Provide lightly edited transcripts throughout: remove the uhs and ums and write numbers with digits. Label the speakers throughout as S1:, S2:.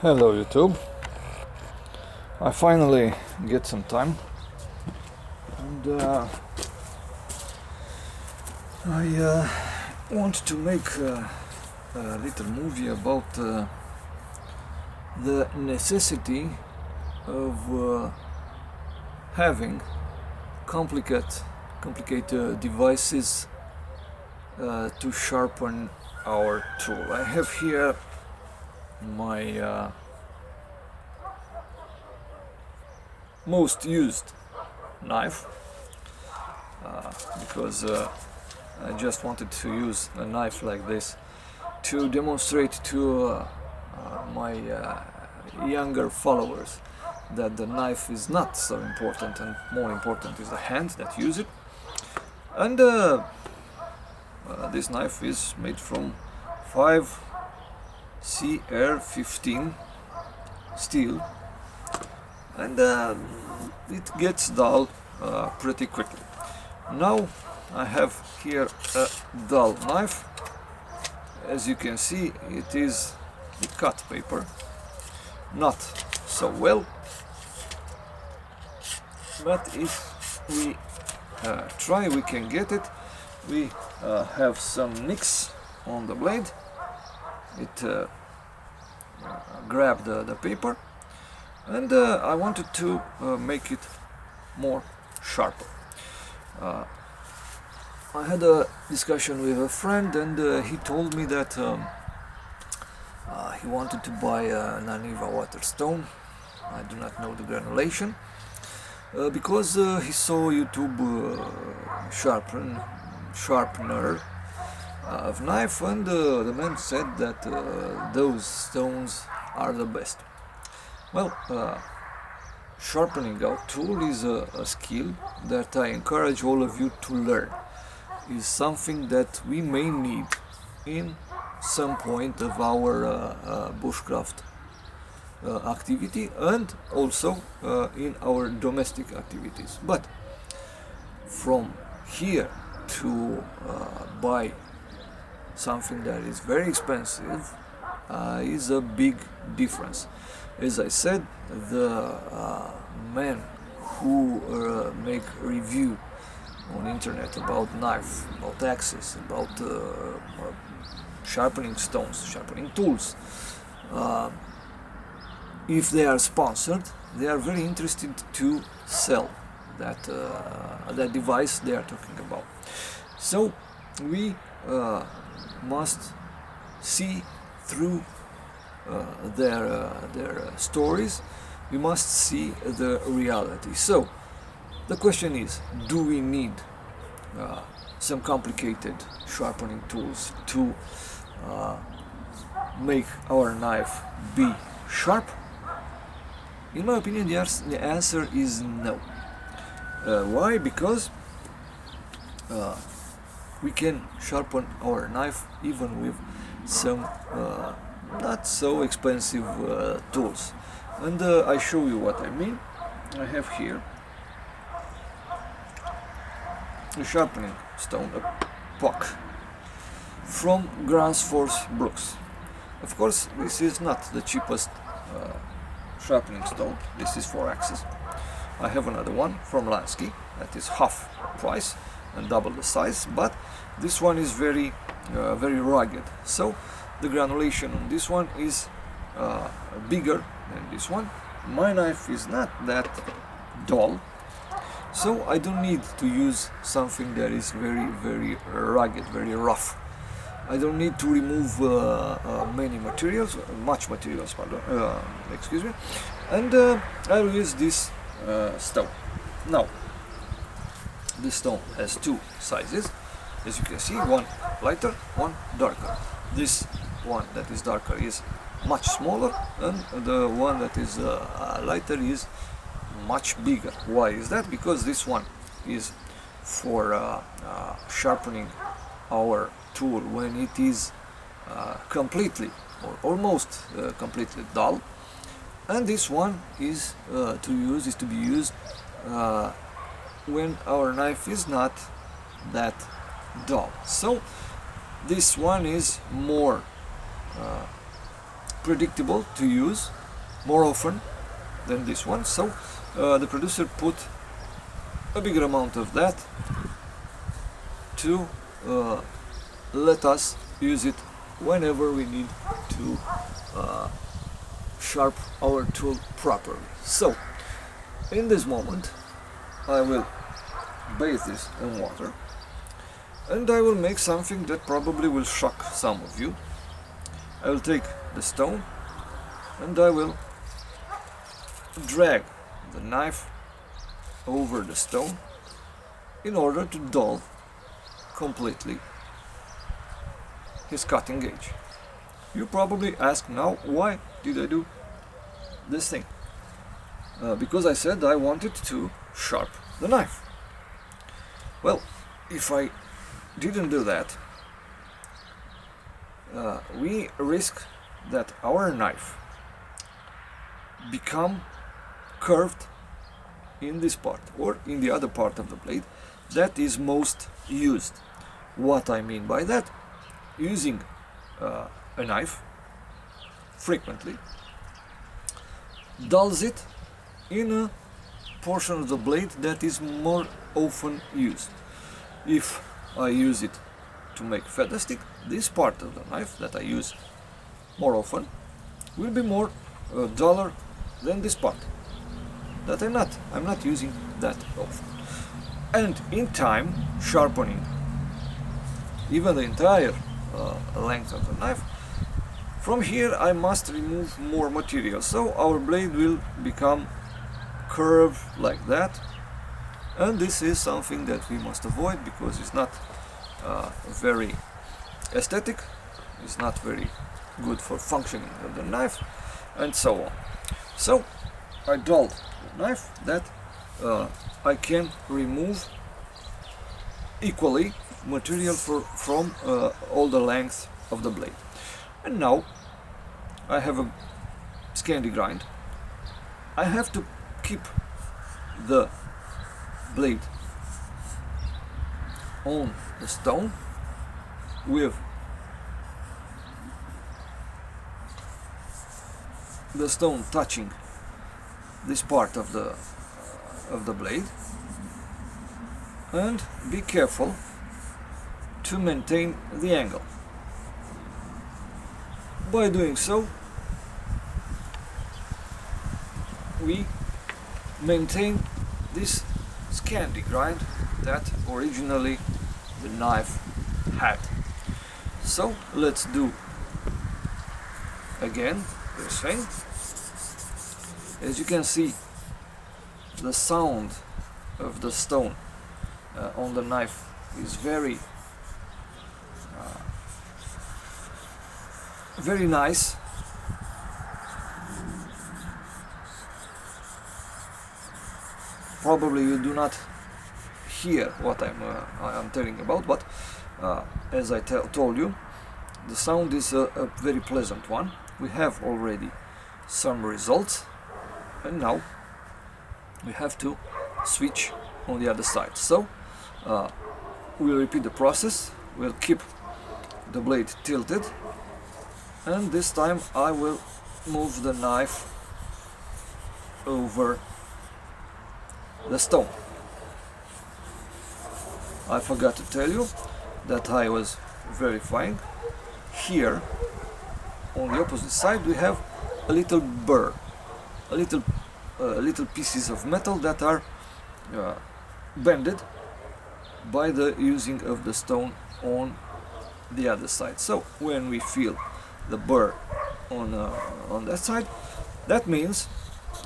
S1: Hello YouTube. I finally get some time and I want to make a little movie about the necessity of having complicated devices to sharpen our tool. I have here my most used knife because I just wanted to use a knife like this to demonstrate to my younger followers that the knife is not so important, and more important is the hand that use it. And this knife is made from 5CR15 steel, and it gets dull pretty quickly. Now I have here a dull knife. As you can see, it is cut paper, not so well, but if we try, we can get it. We have some nicks on the blade. It grabbed the paper, and I wanted to make it more sharper. I had a discussion with a friend, and he told me that he wanted to buy an Aniva waterstone. I do not know the granulation because he saw YouTube sharpener of knife, and the man said that those stones are the best. Well, sharpening our tool is a skill that I encourage all of you to learn. Is something that we may need in some point of our bushcraft activity, and also in our domestic activities. But from here to buy something that is very expensive is a big difference. As I said, the men who make review on internet about knife, about axes, about sharpening stones, sharpening tools, if they are sponsored, they are very interested to sell that that device they are talking about. So we must see through their stories. We must see the reality. So the question is, do we need some complicated sharpening tools to make our knife be sharp? In my opinion, the answer is no. Why? Because we can sharpen our knife even with some not so expensive tools. And I show you what I mean. I have here a sharpening stone, a puck from Force Brooks. Of course, this is not the cheapest sharpening stone. This is 4 axes. I have another one from Lansky that is half price and double the size, but this one is very rugged. So the granulation on this one is bigger than this one. My knife is not that dull, so I don't need to use something that is very rugged, very rough. I don't need to remove much materials, pardon, excuse me, and I will use this stone. Now, this stone has 2 sizes, as you can see, one lighter, one darker. This one that is darker is much smaller, and the one that is lighter is much bigger. Why is that? Because this one is for sharpening our tool when it is completely or almost completely dull, and this one is to be used when our knife is not that dull. So this one is more predictable to use more often than this one, so the producer put a bigger amount of that to let us use it whenever we need to sharp our tool properly. So in this moment I will bathe this in water, and I will make something that probably will shock some of you. I will take the stone and I will drag the knife over the stone in order to dull completely his cutting edge. You probably ask now, why did I do this thing? Because I said I wanted to sharp the knife. Well, if I didn't do that, we risk that our knife become curved in this part or in the other part of the blade that is most used. What I mean by that, using a knife frequently dulls it in a portion of the blade that is more often used. If I use it to make feather stick, this part of the knife that I use more often will be more duller than this part that I'm not using that often. And in time, sharpening even the entire length of the knife, from here I must remove more material, so our blade will become curved like that, and this is something that we must avoid because it's not very aesthetic, it's not very good for functioning of the knife, and so on. So I dulled the knife that I can remove equally material from all the length of the blade. And now I have a Scandi grind. I have to keep the blade on the stone with the stone touching this part of the blade, and be careful to maintain the angle. By doing so, we maintain this Scandi grind that originally the knife had. So let's do again the same. As you can see, the sound of the stone on the knife is very nice. Probably you do not hear what I'm telling about, but as I told you, the sound is a very pleasant one. We have already some results, and now we have to switch on the other side. So we'll repeat the process. We'll keep the blade tilted, and this time I will move the knife over the stone. I forgot to tell you that I was verifying. Here on the opposite side we have a little burr, little pieces of metal that are bended by the using of the stone on the other side. So when we feel the burr on that side, that means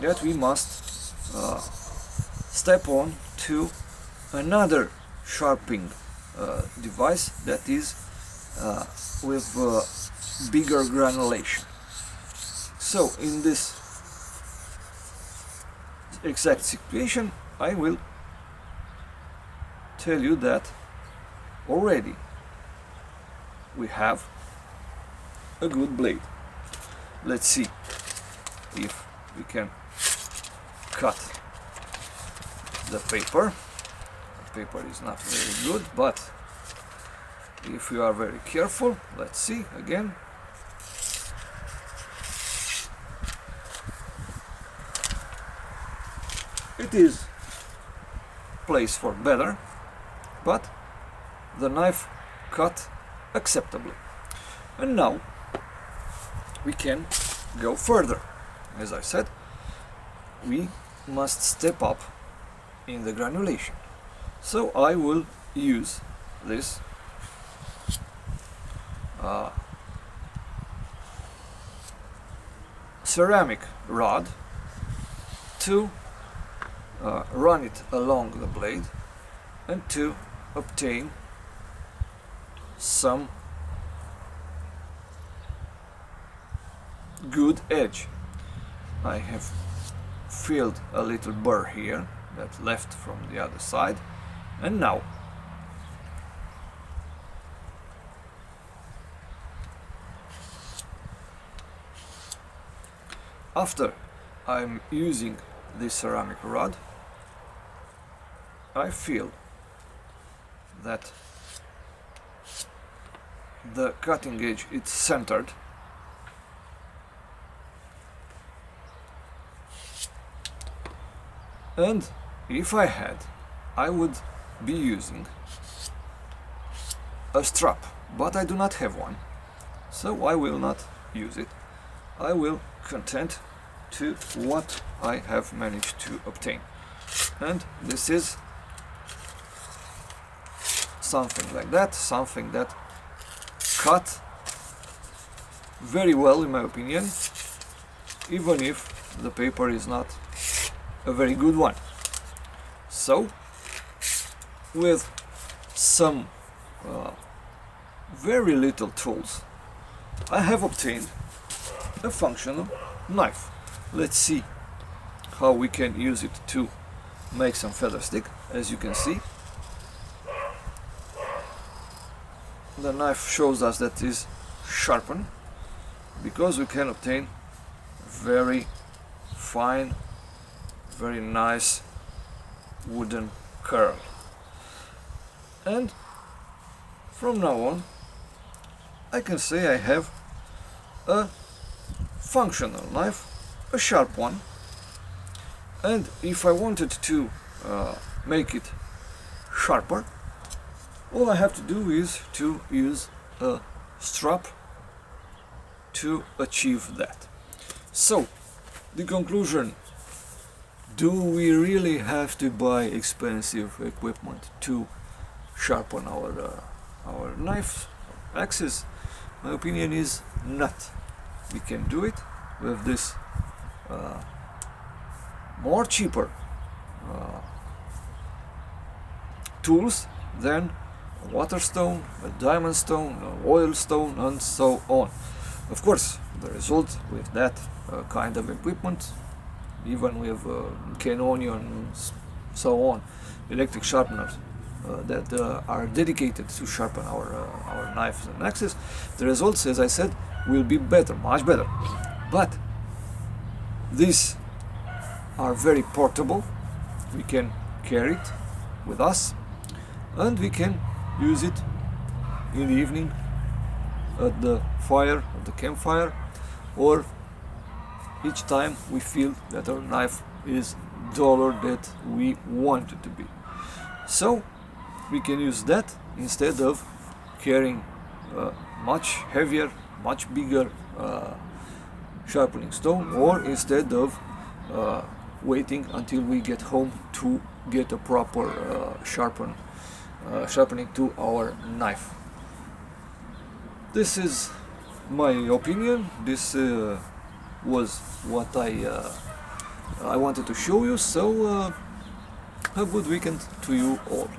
S1: that we must step on to another sharpening device that is with bigger granulation. So in this exact situation, I will tell you that already we have a good blade. Let's see if we can cut the paper. The paper is not very good, but if you are very careful, let's see again. it is placed for better, but the knife cut acceptably. And now we can go further. As I said, we must step up in the granulation. So I will use this ceramic rod to run it along the blade and to obtain some good edge. I have filled a little burr here that left from the other side, and now after I'm using this ceramic rod, I feel that the cutting edge is centered, and if I had, I would be using a strap, but I do not have one, so I will not use it. I will content to what I have managed to obtain, and this is something like that, something that cut very well in my opinion, even if the paper is not a very good one. So with some very little tools I have obtained a functional knife. Let's see how we can use it to make some feather stick. As you can see, the knife shows us that it is sharpened, because we can obtain very fine, very nice wooden curl. And from now on I can say I have a functional knife, a sharp one, and if I wanted to make it sharper, all I have to do is to use a strap to achieve that. So the conclusion: do we really have to buy expensive equipment to sharpen our knife axes? My opinion is not. We can do it with this more cheaper tools than a water stone, a diamond stone, an oil stone, and so on. Of course, the result with that kind of equipment, even with Canonian and so on, electric sharpeners that are dedicated to sharpen our knives and axes, the results, as I said, will be better, much better. But these are very portable. We can carry it with us, and we can use it in the evening at the fire, at the campfire, or each time we feel that our knife is duller than we want it to be. So we can use that instead of carrying much heavier, much bigger sharpening stone, or instead of waiting until we get home to get a proper sharpening to our knife. This is my opinion. This was what I wanted to show you. So a good weekend to you all.